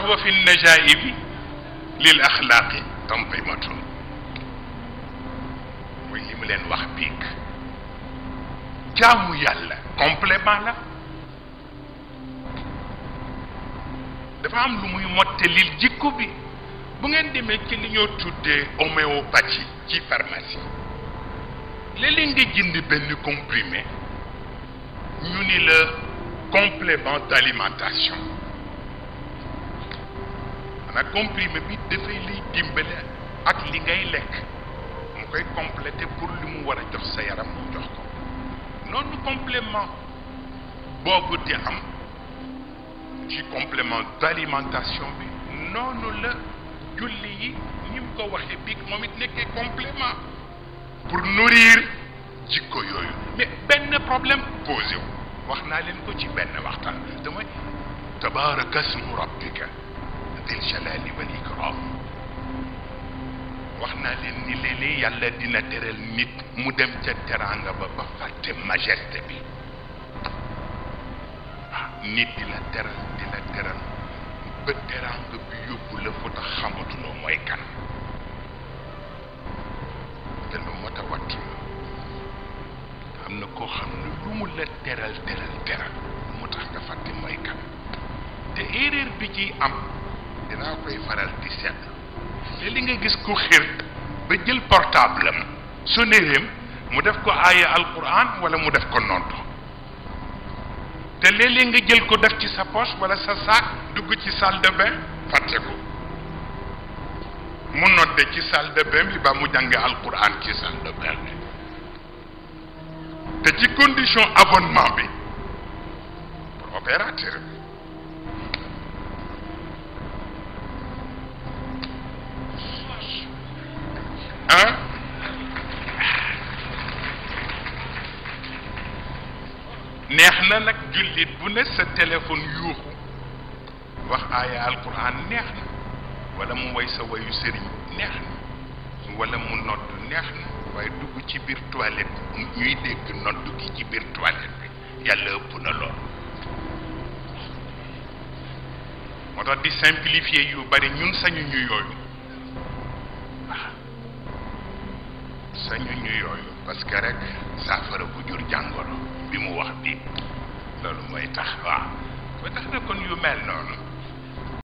wa fi najaibi lil axlaaqi tanzimatu mooy li mu leen wax biig jaamu yàlla complément la dafa am lu muy mottalil jikko bi bu ngeen demee ci li ñoo tuddee homéopathie ci pharmacie léeg-léeg nga jënd benn comprimé ñu ni la complément d'alimentation maanaam comprimé bi dafay lay dimbale ak li ngay lekk mu koy complété pour li mu war a jox sa yaram mu jox ko noonu complément boobu di am ci complément d'alimentation bi noonu la julli yi ñi mu ko waxee biig moom it nekkee complément pour nourrir jikko yooyu mais benn problème posé wu wax naa leen ko ci benn waxtaan damay tabaraka ismu rabbika dil jalali wal ikram wax naa leen ni léeg-léeg yàlla dina teral nit mu dem ca teraanga ba fàtte majesté bi nit di la teral ba teraanga bi yóbbu la fu tax xamatuloo mooy kan te lu mat a wattu am na koo xam ne lu mu la teral mu tax nga fàtte mooy kan te erreur bi ciy am dinaa koy faral di seet te li nga gis ko xir ba jël portable am sonéréem mu def ko aaya alquran wala mu def ko nodd te léeg-léeg nga jël ko def ci sa poche wala sa sac dugg ci salle de bain fàtte ko mu nodde ci salle de bain bi ba mu jàng alquran ci salle de bain bi te ci condition abonnement bi pour opérateur bi neex na nag jullit bu ne sa téléphone yuuxu wax aaya alquran neex na wala mu way sa wayu sëriñ neex na wala mu nodd neex na waaye dugg ci biir toilette ñuy dégg nodd gi ci biir toilette bi yàlla ëpp na lool moo tax di simplifier yu bari ñun sañu ñu yooyu waaw sañu ñu yooyu parce que rek saafara bu jur jàngoro bi mu wax bi loolu mooy tax waaw ba tax na kon yu mel noonu